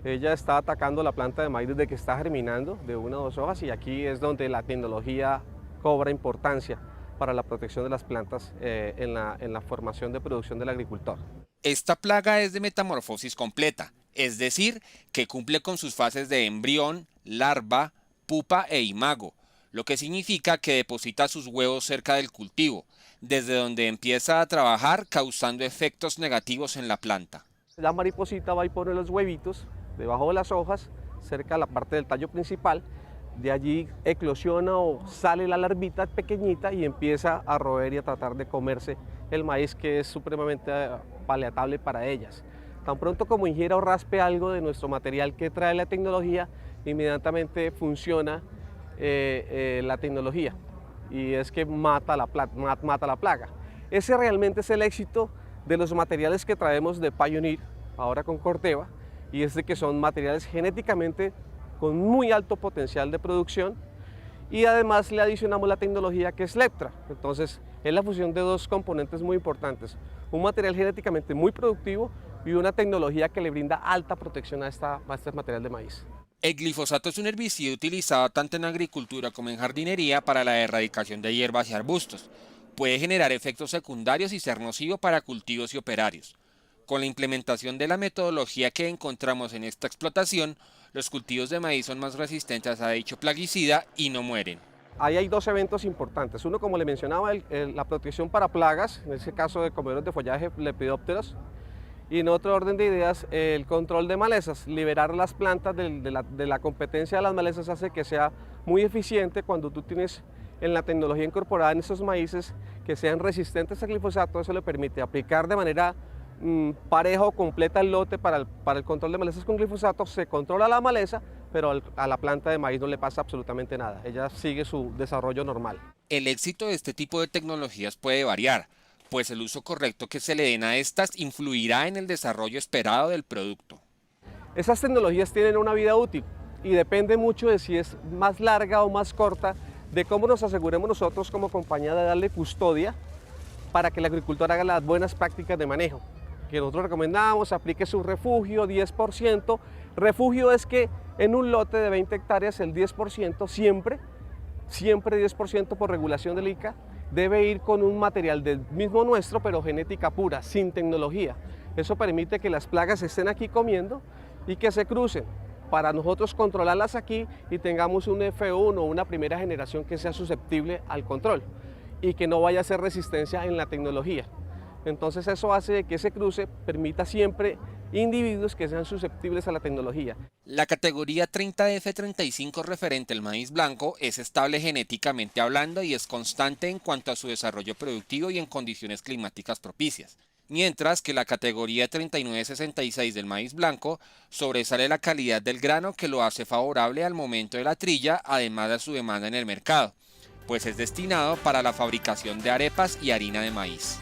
R: Ella está atacando la planta de maíz desde que está germinando de 1 o 2 hojas, y aquí es donde la tecnología cobra importancia para la protección de las plantas en la formación de producción del agricultor.
Q: Esta plaga es de metamorfosis completa, es decir, que cumple con sus fases de embrión, larva, pupa e imago. lo que significa que deposita sus huevos cerca del cultivo, desde donde empieza a trabajar causando efectos negativos en la planta.
R: La mariposita va y pone los huevitos debajo de las hojas, cerca de la parte del tallo principal. De allí eclosiona o sale la larvita pequeñita y empieza a roer y a tratar de comerse el maíz, que es supremamente palatable para ellas. Tan pronto como ingiera o raspe algo de nuestro material que trae la tecnología, inmediatamente funciona la tecnología, y es que mata la plaga. Ese realmente es el éxito de los materiales que traemos de Pioneer, ahora con Corteva, y es de que son materiales genéticamente con muy alto potencial de producción, y además le adicionamos la tecnología que es Leptra. Entonces es la fusión de dos componentes muy importantes: un material genéticamente muy productivo y una tecnología que le brinda alta protección a este material de maíz.
Q: El glifosato es un herbicida utilizado tanto en agricultura como en jardinería para la erradicación de hierbas y arbustos. Puede generar efectos secundarios y ser nocivo para cultivos y operarios. Con la implementación de la metodología que encontramos en esta explotación, los cultivos de maíz son más resistentes a dicho plaguicida y no mueren.
R: Ahí hay dos eventos importantes. Uno, como le mencionaba, la protección para plagas, en este caso de comederos de follaje, lepidópteros. Y en otro orden de ideas, el control de malezas. Liberar las plantas de la competencia de las malezas hace que sea muy eficiente cuando tú tienes en la tecnología incorporada en esos maíces que sean resistentes al glifosato. Eso le permite aplicar de manera pareja o completa el lote para el control de malezas con glifosato. Se controla la maleza, pero a la planta de maíz no le pasa absolutamente nada. Ella sigue su desarrollo normal.
Q: El éxito de este tipo de tecnologías puede variar, pues el uso correcto que se le den a estas influirá en el desarrollo esperado del producto.
R: Esas tecnologías tienen una vida útil y depende mucho de si es más larga o más corta, de cómo nos aseguremos nosotros como compañía de darle custodia para que el agricultor haga las buenas prácticas de manejo. Que nosotros recomendamos, aplique su refugio, 10%. Refugio es que en un lote de 20 hectáreas el 10%, siempre 10% por regulación del ICA, debe ir con un material del mismo nuestro, pero genética pura, sin tecnología. Eso permite que las plagas estén aquí comiendo y que se crucen, para nosotros controlarlas aquí y tengamos un F1 o una primera generación que sea susceptible al control y que no vaya a ser resistencia en la tecnología. Entonces eso hace que ese cruce permita siempre individuos que sean susceptibles a la tecnología.
Q: La categoría 30F35 referente al maíz blanco es estable genéticamente hablando y es constante en cuanto a su desarrollo productivo y en condiciones climáticas propicias. Mientras que la categoría 3966 del maíz blanco sobresale la calidad del grano, que lo hace favorable al momento de la trilla, además de su demanda en el mercado, pues es destinado para la fabricación de arepas y harina de maíz.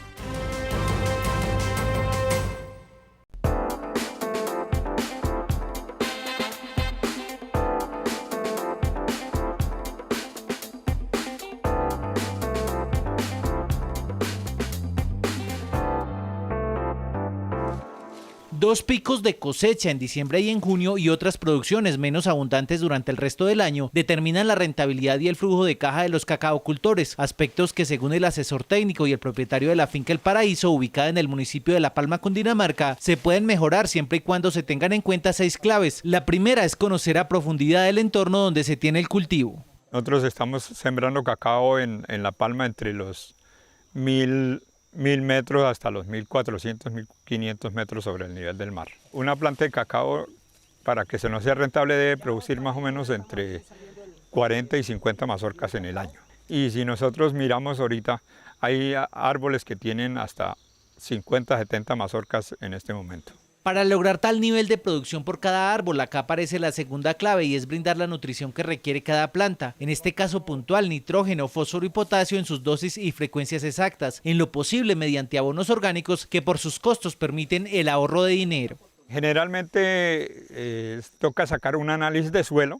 E: Dos picos de cosecha en diciembre y en junio y otras producciones menos abundantes durante el resto del año determinan la rentabilidad y el flujo de caja de los cacaocultores, aspectos que según el asesor técnico y el propietario de la finca El Paraíso, ubicada en el municipio de La Palma, Cundinamarca, se pueden mejorar siempre y cuando se tengan en cuenta 6 claves. La primera es conocer a profundidad el entorno donde se tiene el cultivo.
S: Nosotros estamos sembrando cacao en La Palma entre los 1000 metros hasta los 1400, 1500 metros sobre el nivel del mar. Una planta de cacao, para que se nos sea rentable, debe producir más o menos entre 40 y 50 mazorcas en el año. Y si nosotros miramos ahorita, hay árboles que tienen hasta 50, 70 mazorcas en este momento.
E: Para lograr tal nivel de producción por cada árbol, acá aparece la segunda clave y es brindar la nutrición que requiere cada planta, en este caso puntual, nitrógeno, fósforo y potasio en sus dosis y frecuencias exactas, en lo posible mediante abonos orgánicos que por sus costos permiten el ahorro de dinero.
S: Generalmente toca sacar un análisis de suelo.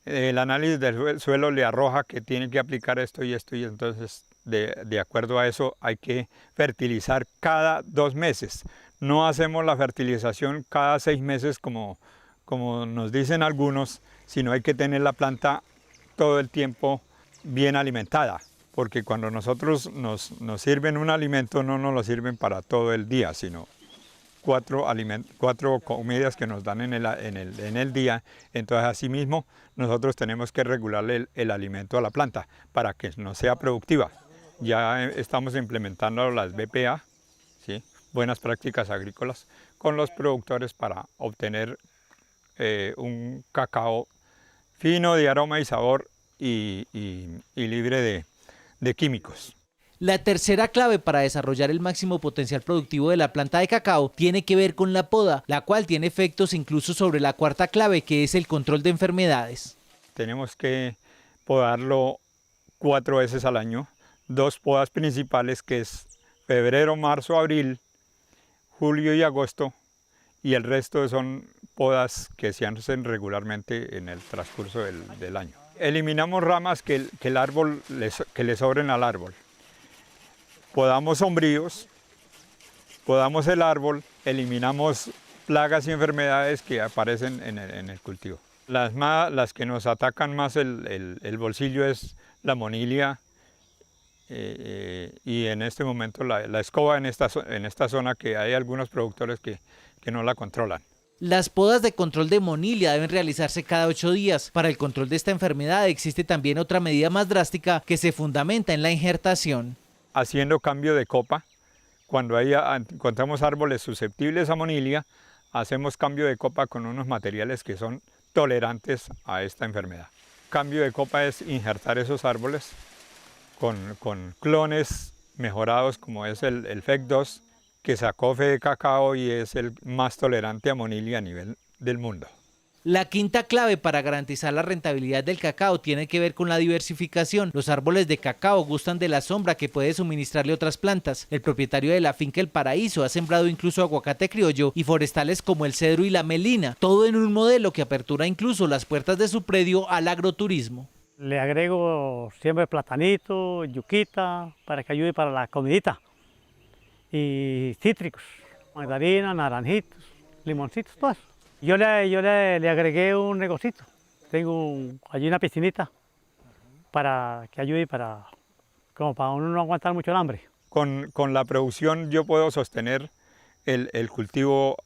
S: El análisis del suelo le arroja que tiene que aplicar esto y entonces de acuerdo a eso hay que fertilizar cada 2 meses. No hacemos la fertilización cada 6 meses como nos dicen algunos, sino hay que tener la planta todo el tiempo bien alimentada, porque cuando nosotros nos sirven un alimento no nos lo sirven para todo el día, sino 4 comidas que nos dan en el día. Entonces, asimismo, nosotros tenemos que regularle el alimento a la planta para que no sea productiva. Ya estamos implementando las BPA, ¿sí? Buenas prácticas agrícolas, con los productores para obtener un cacao fino de aroma y sabor y libre de químicos.
E: La tercera clave para desarrollar el máximo potencial productivo de la planta de cacao tiene que ver con la poda, la cual tiene efectos incluso sobre la cuarta clave, que es el control de enfermedades.
S: Tenemos que podarlo 4 veces al año, 2 podas principales, que es febrero, marzo, abril, julio y agosto, y el resto son podas que se hacen regularmente en el transcurso del año. Eliminamos ramas que le sobren al árbol. Podamos sombríos, podamos el árbol, eliminamos plagas y enfermedades que aparecen en el cultivo. Las que nos atacan más el bolsillo es la monilia y en este momento la escoba en esta zona, que hay algunos productores que no la controlan.
E: Las podas de control de monilia deben realizarse cada 8 días. Para el control de esta enfermedad existe también otra medida más drástica que se fundamenta en la injertación.
S: Haciendo cambio de copa, cuando encontramos árboles susceptibles a monilia, hacemos cambio de copa con unos materiales que son tolerantes a esta enfermedad. Cambio de copa es injertar esos árboles con clones mejorados, como es el FEC2, que sacó Fede Cacao y es el más tolerante a monilia a nivel del mundo.
E: La quinta clave para garantizar la rentabilidad del cacao tiene que ver con la diversificación. Los árboles de cacao gustan de la sombra que puede suministrarle otras plantas. El propietario de la finca El Paraíso ha sembrado incluso aguacate criollo y forestales como el cedro y la melina, todo en un modelo que apertura incluso las puertas de su predio al agroturismo.
T: Le agrego siempre platanito, yuquita, para que ayude para la comidita. Y cítricos, mandarina, naranjitos, limoncitos, todo eso. Yo le agregué un negocito. Tengo allí una piscinita para que ayude como para uno no aguantar mucho el hambre.
S: Con la producción yo puedo sostener el cultivo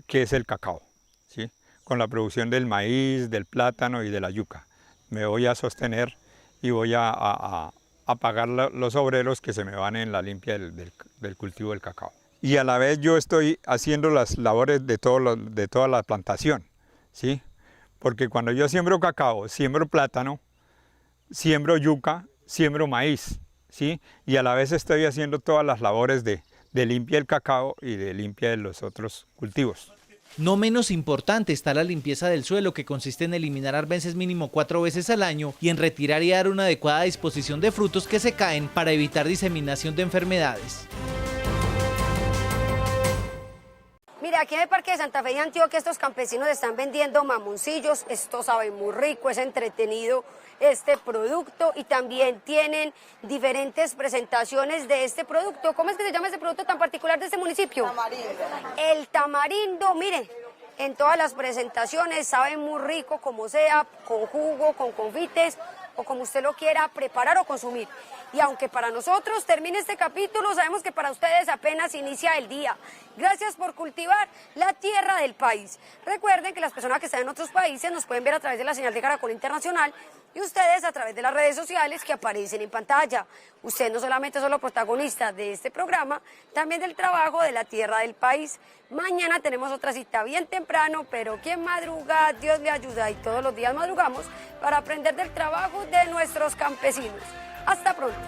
S: que es el cacao, ¿sí? Con la producción del maíz, del plátano y de la yuca. Me voy a sostener y voy a pagar los obreros que se me van en la limpia del cultivo del cacao. Y a la vez yo estoy haciendo las labores de toda la plantación, ¿sí? Porque cuando yo siembro cacao, siembro plátano, siembro yuca, siembro maíz, ¿sí? Y a la vez estoy haciendo todas las labores de limpia del cacao y de limpia de los otros cultivos.
E: No menos importante está la limpieza del suelo, que consiste en eliminar arbences mínimo 4 veces al año y en retirar y dar una adecuada disposición de frutos que se caen para evitar diseminación de enfermedades.
A: Mira, aquí en el Parque de Santa Fe de Antioquia estos campesinos están vendiendo mamoncillos. Esto sabe muy rico, es entretenido este producto, y también tienen diferentes presentaciones de este producto. ¿Cómo es que se llama este producto tan particular de este municipio? Tamarindo. El tamarindo, mire, en todas las presentaciones sabe muy rico, como sea, con jugo, con confites o como usted lo quiera preparar o consumir. Y aunque para nosotros termine este capítulo, sabemos que para ustedes apenas inicia el día. Gracias por cultivar la tierra del país. Recuerden que las personas que están en otros países nos pueden ver a través de la señal de Caracol Internacional y ustedes a través de las redes sociales que aparecen en pantalla. Usted no solamente son los protagonistas de este programa, también del trabajo de la tierra del país. Mañana tenemos otra cita bien temprano, pero quien madruga, Dios le ayuda, y todos los días madrugamos para aprender del trabajo de nuestros campesinos. Hasta pronto.